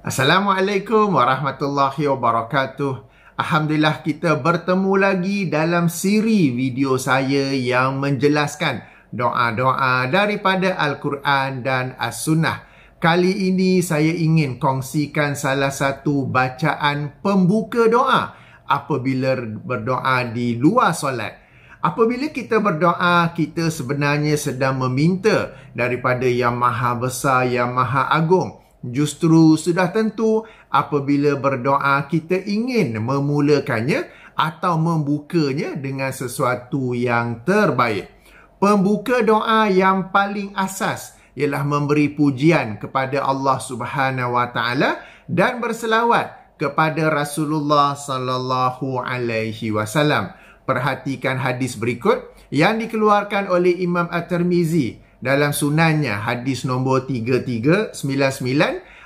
Assalamualaikum warahmatullahi wabarakatuh. Alhamdulillah kita bertemu lagi dalam siri video saya yang menjelaskan doa-doa daripada Al-Quran dan As-Sunnah. Kali ini saya ingin kongsikan salah satu bacaan pembuka doa apabila berdoa di luar solat. Apabila kita berdoa, kita sebenarnya sedang meminta daripada Yang Maha Besar, Yang Maha Agung. Justru sudah tentu apabila berdoa kita ingin memulakannya atau membukanya dengan sesuatu yang terbaik. Pembuka doa yang paling asas ialah memberi pujian kepada Allah Subhanahu Wa Taala dan berselawat kepada Rasulullah sallallahu alaihi wasallam. Perhatikan hadis berikut yang dikeluarkan oleh Imam At-Tirmizi dalam sunannya, hadis nombor 3399,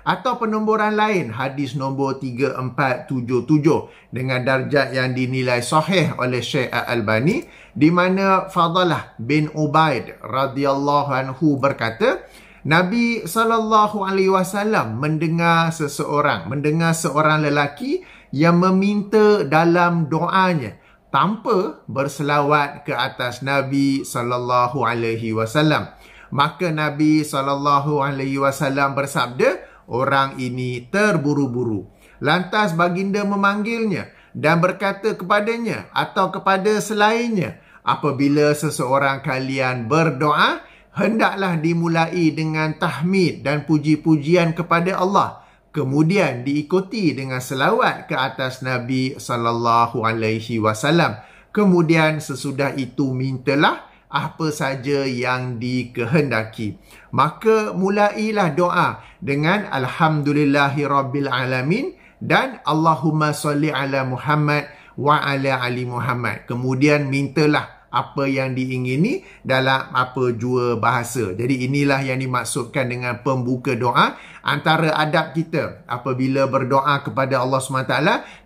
atau penomboran lain hadis nombor 3477 dengan darjat yang dinilai sahih oleh Syekh Al-Albani, di mana Fadalah bin Ubaid radhiyallahu anhu berkata, Nabi SAW mendengar seorang lelaki yang meminta dalam doanya tanpa berselawat ke atas Nabi SAW. Maka Nabi SAW bersabda, orang ini terburu-buru. Lantas baginda memanggilnya dan berkata kepadanya atau kepada selainnya, apabila seseorang kalian berdoa, hendaklah dimulai dengan tahmid dan puji-pujian kepada Allah. Kemudian diikuti dengan selawat ke atas Nabi SAW. Kemudian sesudah itu mintalah apa saja yang dikehendaki. Maka mulailah doa dengan Alhamdulillahirrabbilalamin dan Allahumma salli ala Muhammad wa ala ali Muhammad. Kemudian mintalah apa yang diingini dalam apa jua bahasa. Jadi inilah yang dimaksudkan dengan pembuka doa. Antara adab kita apabila berdoa kepada Allah SWT,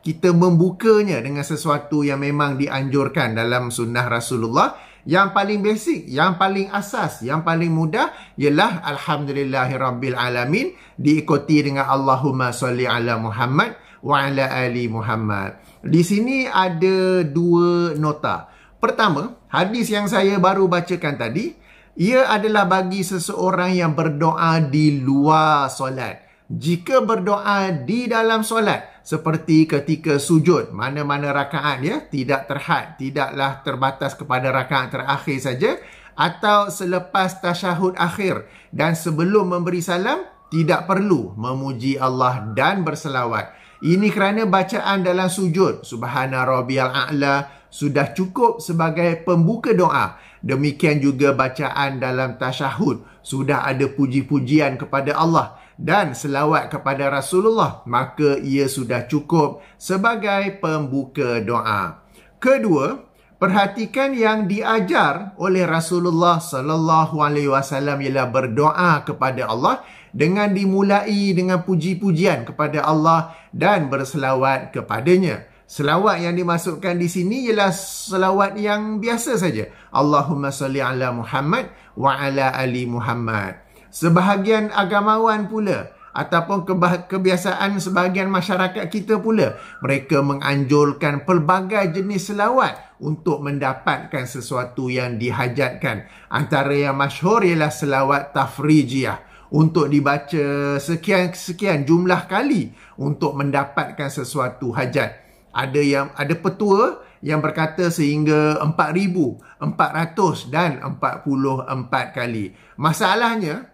kita membukanya dengan sesuatu yang memang dianjurkan dalam sunnah Rasulullah. Yang paling basic, yang paling asas, yang paling mudah ialah Alhamdulillahirrabbilalamin diikuti dengan Allahumma salli ala Muhammad wa ala ali Muhammad. Di sini ada dua nota. Pertama, hadis yang saya baru bacakan tadi, ia adalah bagi seseorang yang berdoa di luar solat. Jika berdoa di dalam solat, seperti ketika sujud, mana-mana rakaat ya, tidak terhad, tidaklah terbatas kepada rakaat terakhir saja, atau selepas tasyahud akhir dan sebelum memberi salam, tidak perlu memuji Allah dan berselawat. Ini kerana bacaan dalam sujud, Subhana Rabbiyal A'la, sudah cukup sebagai pembuka doa. Demikian juga bacaan dalam tasyahud, sudah ada puji-pujian kepada Allah dan selawat kepada Rasulullah, maka ia sudah cukup sebagai pembuka doa. Kedua, perhatikan yang diajar oleh Rasulullah sallallahu alaihi wasallam ialah berdoa kepada Allah dengan dimulai dengan puji-pujian kepada Allah dan berselawat kepadanya. Selawat yang dimasukkan di sini ialah selawat yang biasa saja. Allahumma salli ala Muhammad wa ala ali Muhammad. Sebahagian agamawan pula ataupun kebiasaan sebahagian masyarakat kita pula, mereka menganjurkan pelbagai jenis selawat untuk mendapatkan sesuatu yang dihajatkan. Antara yang masyhur ialah selawat tafrijiyah, untuk dibaca sekian jumlah kali untuk mendapatkan sesuatu hajat. Ada petua yang berkata sehingga 4,400 dan 44 kali. Masalahnya,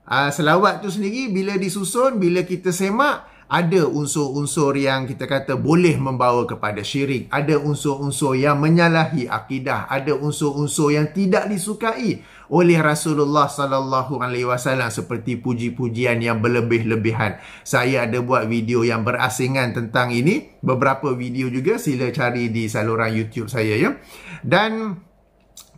selawat tu sendiri bila disusun, bila kita semak, ada unsur-unsur yang kita kata boleh membawa kepada syirik. Ada unsur-unsur yang menyalahi akidah. Ada unsur-unsur yang tidak disukai oleh Rasulullah sallallahu alaihi wasallam, seperti puji-pujian yang berlebih-lebihan. Saya ada buat video yang berasingan tentang ini. Beberapa video juga, sila cari di saluran YouTube saya ya. Dan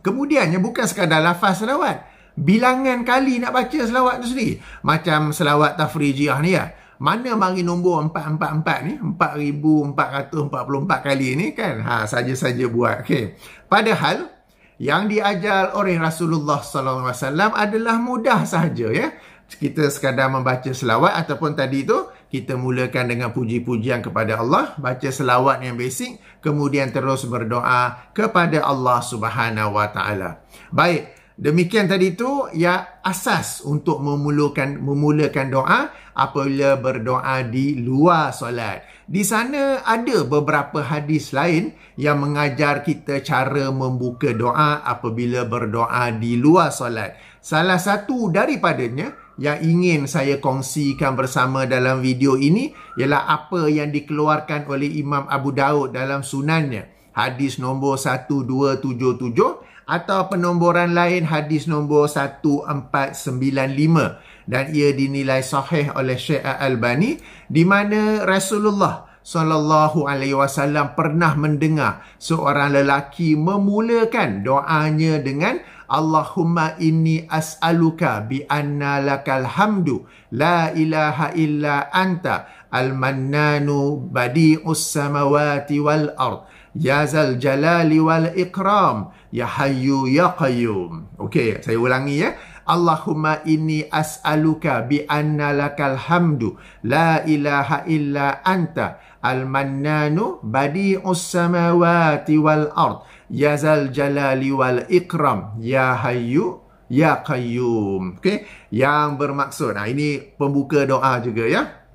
kemudiannya bukan sekadar lafaz selawat, bilangan kali nak baca selawat tu sendiri. Macam selawat tafrijiyah ni ya, mana mari nombor 444 ni, 4,444 kali ni kan, saja-saja buat. Okay. Padahal yang diajar oleh Rasulullah SAW adalah mudah sahaja ya. Kita sekadar membaca selawat ataupun tadi tu kita mulakan dengan puji-pujian kepada Allah, baca selawat yang basic, kemudian terus berdoa kepada Allah Subhanahu Wa Taala. Baik, demikian tadi tu ya asas untuk memulakan doa apabila berdoa di luar solat. Di sana ada beberapa hadis lain yang mengajar kita cara membuka doa apabila berdoa di luar solat. Salah satu daripadanya yang ingin saya kongsikan bersama dalam video ini ialah apa yang dikeluarkan oleh Imam Abu Daud dalam sunannya. Hadis nombor 1277 atau penomboran lain hadis nombor 1495. Dan ia dinilai sahih oleh Syekh Al-Albani, di mana Rasulullah SAW pernah mendengar seorang lelaki memulakan doanya dengan Allahumma inni as'aluka bi anna lakal hamdu la ilaha illa anta al-mannanu badi'us samawati wal ard ya zal jalali wal ikram ya hayyu ya qayyum. Okey, saya ulangi ya. Allahumma inni as'aluka bi anna lakal hamdu la ilaha illa anta al-mannanu badi'us samawati wal ard ya zal jalali wal ikram ya hayyu ya qayyum. Okey, yang bermaksud, ini pembuka doa juga ya.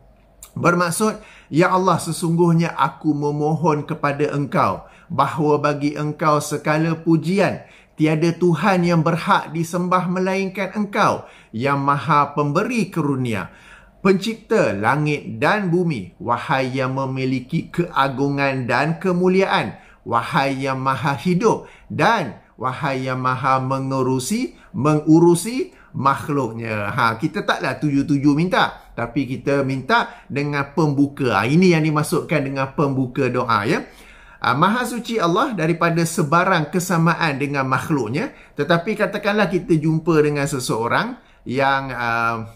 Bermaksud, ya Allah, sesungguhnya aku memohon kepada Engkau bahawa bagi Engkau segala pujian, tiada Tuhan yang berhak disembah melainkan Engkau yang maha pemberi karunia, pencipta langit dan bumi. Wahai yang memiliki keagungan dan kemuliaan, wahai yang maha hidup, dan wahai yang maha mengurusi makhluknya. Kita taklah tuju-tuju minta, tapi kita minta dengan pembuka. Ini yang dimaksudkan dengan pembuka doa ya. Maha suci Allah daripada sebarang kesamaan dengan makhluknya. Tetapi katakanlah kita jumpa dengan seseorang yang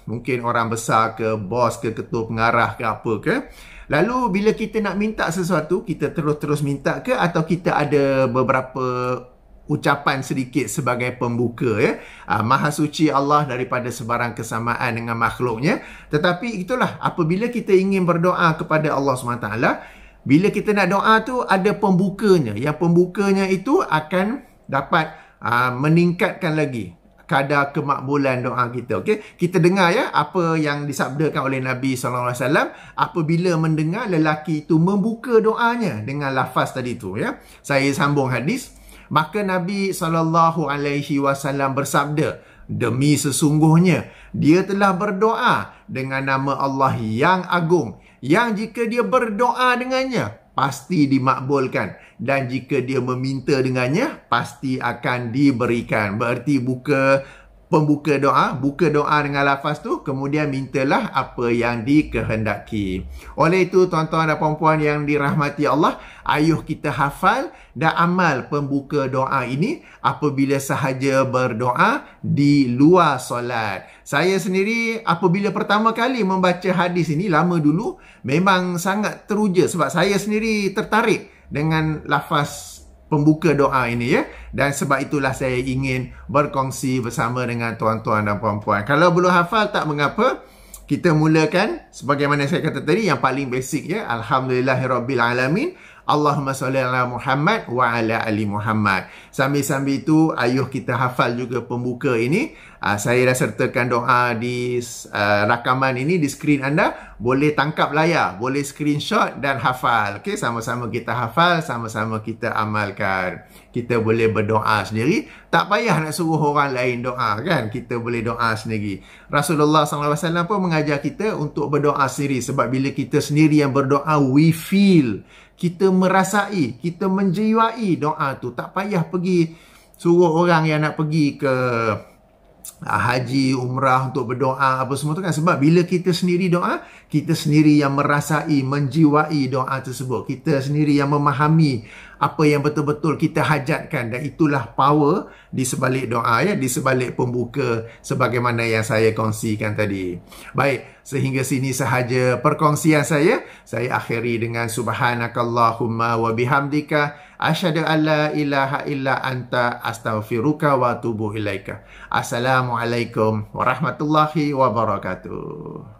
mungkin orang besar ke, bos ke, ketua pengarah ke apa ke. Lalu bila kita nak minta sesuatu, kita terus-terus minta ke, atau kita ada beberapa ucapan sedikit sebagai pembuka ya. Maha suci Allah daripada sebarang kesamaan dengan makhluknya. Tetapi itulah, apabila kita ingin berdoa kepada Allah SWT, bila kita nak doa tu ada pembukanya. Yang pembukanya itu akan dapat meningkatkan lagi kadar kemakbulan doa kita. Okey, kita dengar ya apa yang disabdakan oleh Nabi SAW apabila mendengar lelaki itu membuka doanya dengan lafaz tadi tu ya. Saya sambung hadis. Maka Nabi SAW bersabda, demi sesungguhnya dia telah berdoa dengan nama Allah yang agung, yang jika dia berdoa dengannya pasti dimakbulkan, dan jika dia meminta dengannya pasti akan diberikan. Berarti pembuka doa, buka doa dengan lafaz tu, kemudian mintalah apa yang dikehendaki. Oleh itu tuan-tuan dan puan-puan yang dirahmati Allah, ayuh kita hafal dan amal pembuka doa ini apabila sahaja berdoa di luar solat. Saya sendiri apabila pertama kali membaca hadis ini lama dulu, memang sangat teruja sebab saya sendiri tertarik dengan lafaz pembuka doa ini ya. Dan sebab itulah saya ingin berkongsi bersama dengan tuan-tuan dan puan-puan. Kalau belum hafal tak mengapa, kita mulakan sebagaimana saya kata tadi, yang paling basic ya. Alhamdulillahirabbil-alamin. Allahumma salli ala Muhammad wa ala ali Muhammad. Sambil-sambil itu ayuh kita hafal juga pembuka ini. Saya dah sertakan doa di rakaman ini di skrin anda. Boleh tangkap layar, boleh screenshot dan hafal. Okey, sama-sama kita hafal, sama-sama kita amalkan. Kita boleh berdoa sendiri, tak payah nak suruh orang lain doa kan. Kita boleh doa sendiri. Rasulullah SAW pun mengajar kita untuk berdoa sendiri, sebab bila kita sendiri yang berdoa, we feel, kita merasai, kita menjiwai doa tu. Tak payah pergi suruh orang yang nak pergi ke haji, umrah untuk berdoa apa semua tu kan. Sebab bila kita sendiri doa, kita sendiri yang merasai, menjiwai doa tersebut. Kita sendiri yang memahami apa yang betul-betul kita hajatkan. Dan itulah power di sebalik doa ya, di sebalik pembuka sebagaimana yang saya kongsikan tadi. Baik, sehingga sini sahaja perkongsian saya. Saya akhiri dengan subhanakallahumma wa bihamdika asyhadu an la ilaha illa anta astaghfiruka wa atubu ilaika. Assalamualaikum warahmatullahi wabarakatuh.